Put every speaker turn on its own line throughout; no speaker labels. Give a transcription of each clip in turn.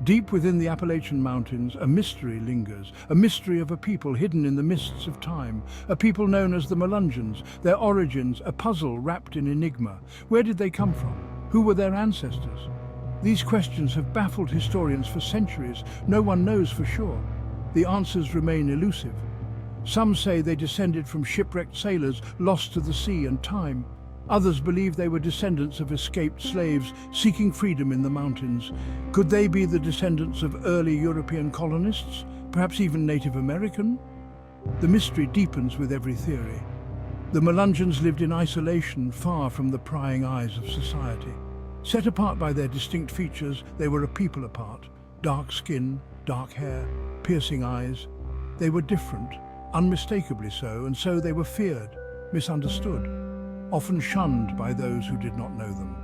Deep within the Appalachian Mountains, a mystery lingers, a mystery of a people hidden in the mists of time, a people known as the Melungeons, their origins a puzzle wrapped in enigma. Where did they come from? Who were their ancestors? These questions have baffled historians for centuries. No one knows for sure. The answers remain elusive. Some say they descended from shipwrecked sailors lost to the sea and time. Others believe they were descendants of escaped slaves seeking freedom in the mountains. Could they be the descendants of early European colonists, perhaps even Native American? The mystery deepens with every theory. The Melungeons lived in isolation, far from the prying eyes of society. Set apart by their distinct features, they were a people apart. Dark skin, dark hair, piercing eyes. They were different, unmistakably so, and so they were feared, misunderstood, often shunned by those who did not know them.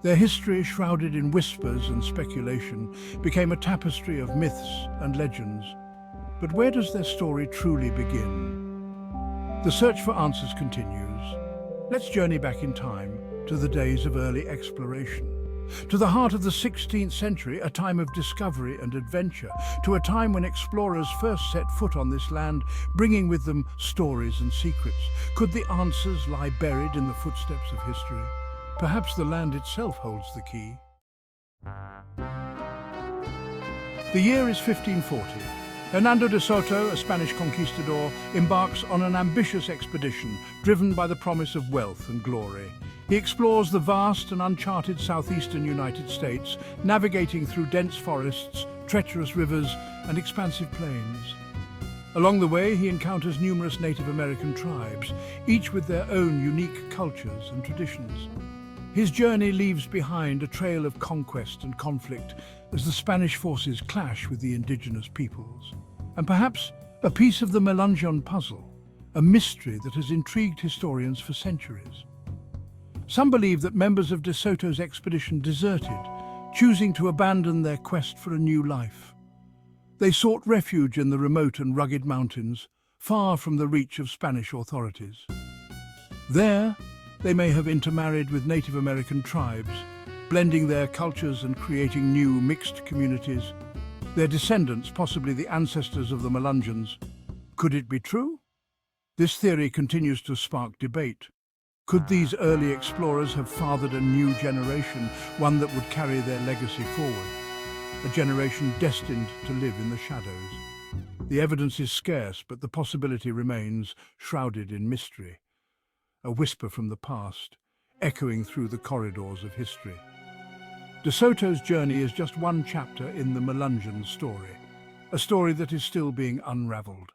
Their history, shrouded in whispers and speculation, became a tapestry of myths and legends. But where does their story truly begin? The search for answers continues. Let's journey back in time to the days of early exploration, to the heart of the 16th century, a time of discovery and adventure, to a time when explorers first set foot on this land, bringing with them stories and secrets. Could the answers lie buried in the footsteps of history? Perhaps the land itself holds the key. The year is 1540. Hernando de Soto, a Spanish conquistador, embarks on an ambitious expedition driven by the promise of wealth and glory. He explores the vast and uncharted southeastern United States, navigating through dense forests, treacherous rivers, and expansive plains. Along the way, he encounters numerous Native American tribes, each with their own unique cultures and traditions. His journey leaves behind a trail of conquest and conflict as the Spanish forces clash with the indigenous peoples. And perhaps a piece of the Melungeon puzzle, a mystery that has intrigued historians for centuries. Some believe that members of de Soto's expedition deserted, choosing to abandon their quest for a new life. They sought refuge in the remote and rugged mountains, far from the reach of Spanish authorities. There, they may have intermarried with Native American tribes, blending their cultures and creating new mixed communities. Their descendants, possibly the ancestors of the Melungeons. Could it be true? This theory continues to spark debate. Could these early explorers have fathered a new generation, one that would carry their legacy forward? A generation destined to live in the shadows. The evidence is scarce, but the possibility remains, shrouded in mystery. A whisper from the past, echoing through the corridors of history. De Soto's journey is just one chapter in the Melungeon story, a story that is still being unraveled.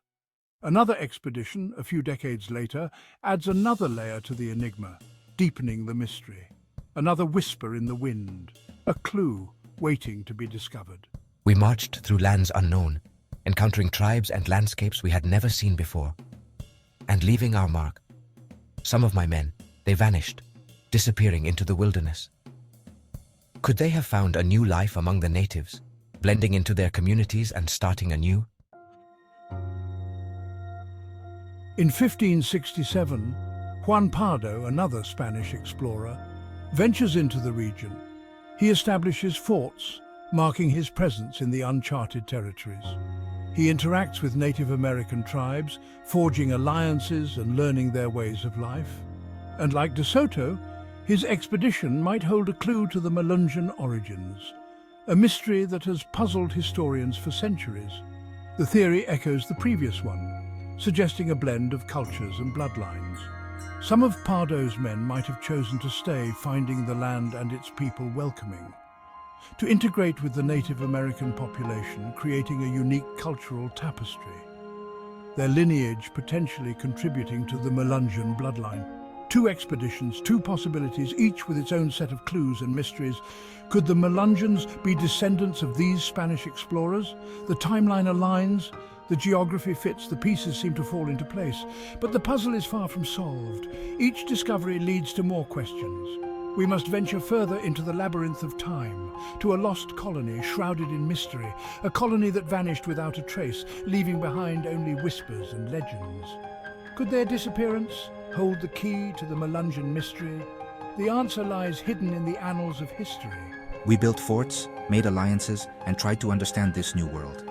Another expedition, a few decades later, adds another layer to the enigma, deepening the mystery. Another whisper in the wind, a clue waiting to be discovered.
We marched through lands unknown, encountering tribes and landscapes we had never seen before. And leaving our mark, some of my men, they vanished, disappearing into the wilderness. Could they have found a new life among the natives, blending into their communities and starting anew?
In 1567, Juan Pardo, another Spanish explorer, ventures into the region. He establishes forts, marking his presence in the uncharted territories. He interacts with Native American tribes, forging alliances and learning their ways of life. And like De Soto, his expedition might hold a clue to the Melungeon origins, a mystery that has puzzled historians for centuries. The theory echoes the previous one, suggesting a blend of cultures and bloodlines. Some of Pardo's men might have chosen to stay, finding the land and its people welcoming, to integrate with the Native American population, creating a unique cultural tapestry, their lineage potentially contributing to the Melungeon bloodline. Two expeditions, two possibilities, each with its own set of clues and mysteries. Could the Melungeons be descendants of these Spanish explorers? The timeline aligns, the geography fits, the pieces seem to fall into place. But the puzzle is far from solved. Each discovery leads to more questions. We must venture further into the labyrinth of time, to a lost colony shrouded in mystery, a colony that vanished without a trace, leaving behind only whispers and legends. Could their disappearance hold the key to the Melungeon mystery? The answer lies hidden in the annals of history,
We built forts, made alliances, and tried to understand this new world.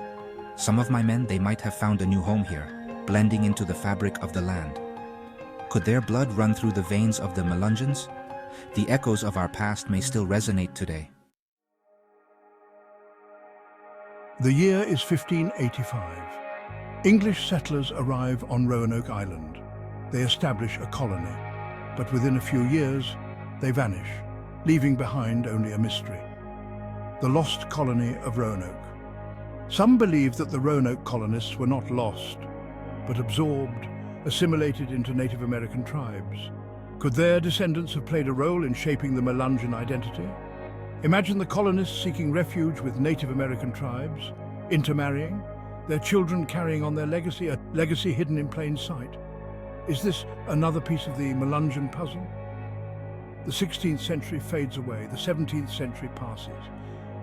Some of my men, they might have found a new home here, blending into the fabric of the land. Could their blood run through the veins of the Melungeons? The echoes of our past may still resonate today.
The year is 1585. English settlers arrive on Roanoke Island. They establish a colony, but within a few years, they vanish, leaving behind only a mystery: the lost colony of Roanoke. Some believe that the Roanoke colonists were not lost, but absorbed, assimilated into Native American tribes. Could their descendants have played a role in shaping the Melungeon identity? Imagine the colonists seeking refuge with Native American tribes, intermarrying, their children carrying on their legacy, a legacy hidden in plain sight. Is this another piece of the Melungeon puzzle? The 16th century fades away, the 17th century passes,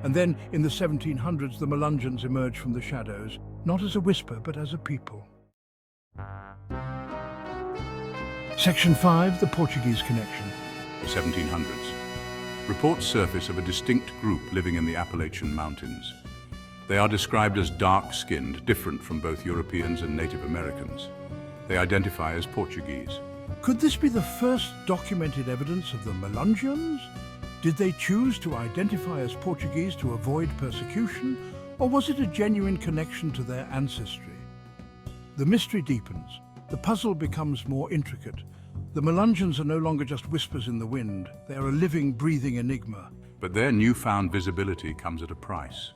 and then in the 1700s the Melungeons emerge from the shadows, not as a whisper but as a people. Section 5, the Portuguese connection.
The 1700s. Reports surface of a distinct group living in the Appalachian Mountains. They are described as dark-skinned, different from both Europeans and Native Americans. They identify as Portuguese.
Could this be the first documented evidence of the Melungeons? Did they choose to identify as Portuguese to avoid persecution, or was it a genuine connection to their ancestry? The mystery deepens. The puzzle becomes more intricate. The Melungeons are no longer just whispers in the wind. They are a living, breathing enigma.
But their newfound visibility comes at a price.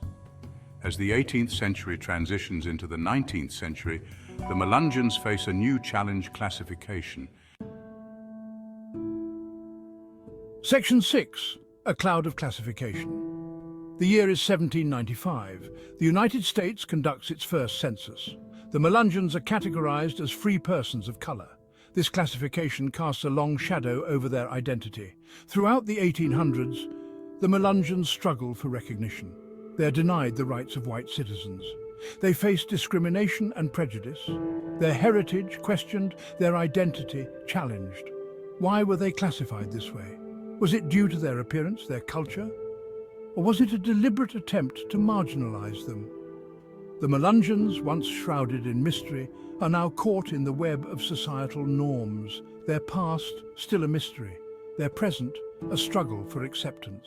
As the 18th century transitions into the 19th century, the Melungeons face a new challenge: classification.
Section 6, a cloud of classification. The year is 1795. The United States conducts its first census. The Melungeons are categorized as free persons of color. This classification casts a long shadow over their identity. Throughout the 1800s, the Melungeons struggle for recognition. They are denied the rights of white citizens. They face discrimination and prejudice. Their heritage questioned, their identity challenged. Why were they classified this way? Was it due to their appearance, their culture? Or was it a deliberate attempt to marginalize them? The Melungeons, once shrouded in mystery, are now caught in the web of societal norms. Their past, still a mystery. Their present, a struggle for acceptance.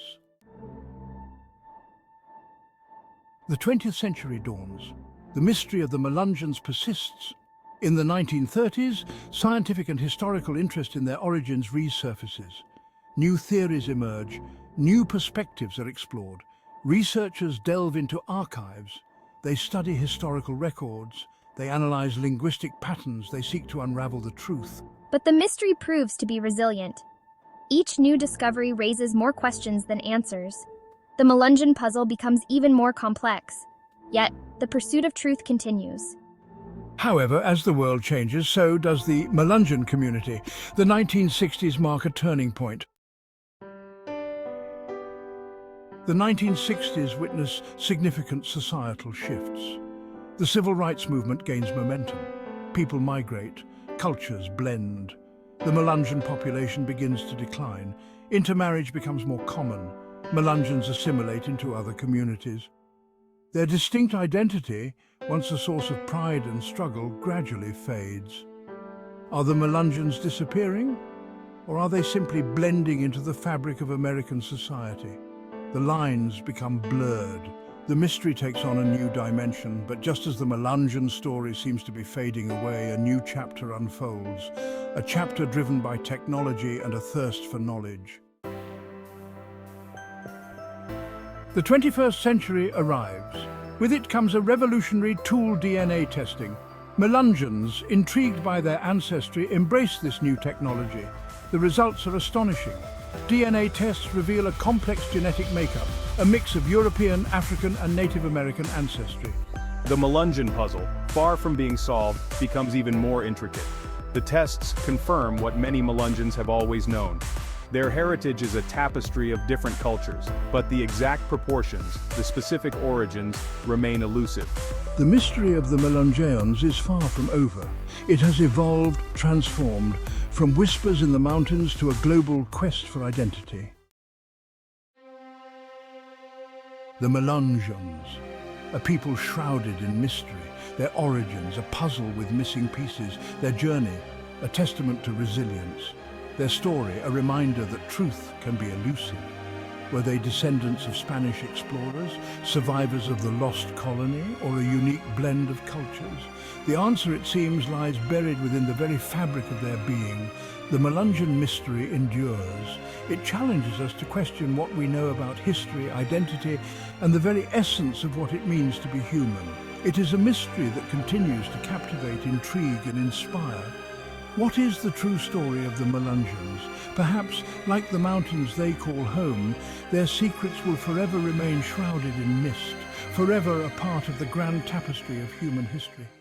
The 20th century dawns. The mystery of the Melungeons persists. In the 1930s, scientific and historical interest in their origins resurfaces. New theories emerge, new perspectives are explored. Researchers delve into archives. They study historical records. They analyze linguistic patterns. They seek to unravel the truth.
But the mystery proves to be resilient. Each new discovery raises more questions than answers. The Melungeon puzzle becomes even more complex. Yet, the pursuit of truth continues.
However, as the world changes, so does the Melungeon community. The 1960s mark a turning point. The 1960s witness significant societal shifts. The civil rights movement gains momentum. People migrate, cultures blend. The Melungeon population begins to decline. Intermarriage becomes more common. Melungeons assimilate into other communities. Their distinct identity, once a source of pride and struggle, gradually fades. Are the Melungeons disappearing? Or are they simply blending into the fabric of American society? The lines become blurred. The mystery takes on a new dimension, but just as the Melungeon story seems to be fading away, a new chapter unfolds. A chapter driven by technology and a thirst for knowledge. The 21st century arrives. With it comes a revolutionary tool: DNA testing. Melungeons, intrigued by their ancestry, embrace this new technology. The results are astonishing. DNA tests reveal a complex genetic makeup, a mix of European, African, and Native American ancestry.
The Melungeon puzzle, far from being solved, becomes even more intricate. The tests confirm what many Melungeons have always known. Their heritage is a tapestry of different cultures, but the exact proportions, the specific origins, remain elusive.
The mystery of the Melungeons is far from over. It has evolved, transformed, from whispers in the mountains to a global quest for identity. the Melungeons, a people shrouded in mystery, their origins a puzzle with missing pieces, their journey a testament to resilience, their story a reminder that truth can be elusive. Were they descendants of Spanish explorers, survivors of the lost colony, or a unique blend of cultures? The answer, it seems, lies buried within the very fabric of their being. The Melungeon mystery endures. It challenges us to question what we know about history, identity, and the very essence of what it means to be human. It is a mystery that continues to captivate, intrigue, and inspire. What is the true story of the Melungeons? Perhaps, like the mountains they call home, their secrets will forever remain shrouded in mist, forever a part of the grand tapestry of human history.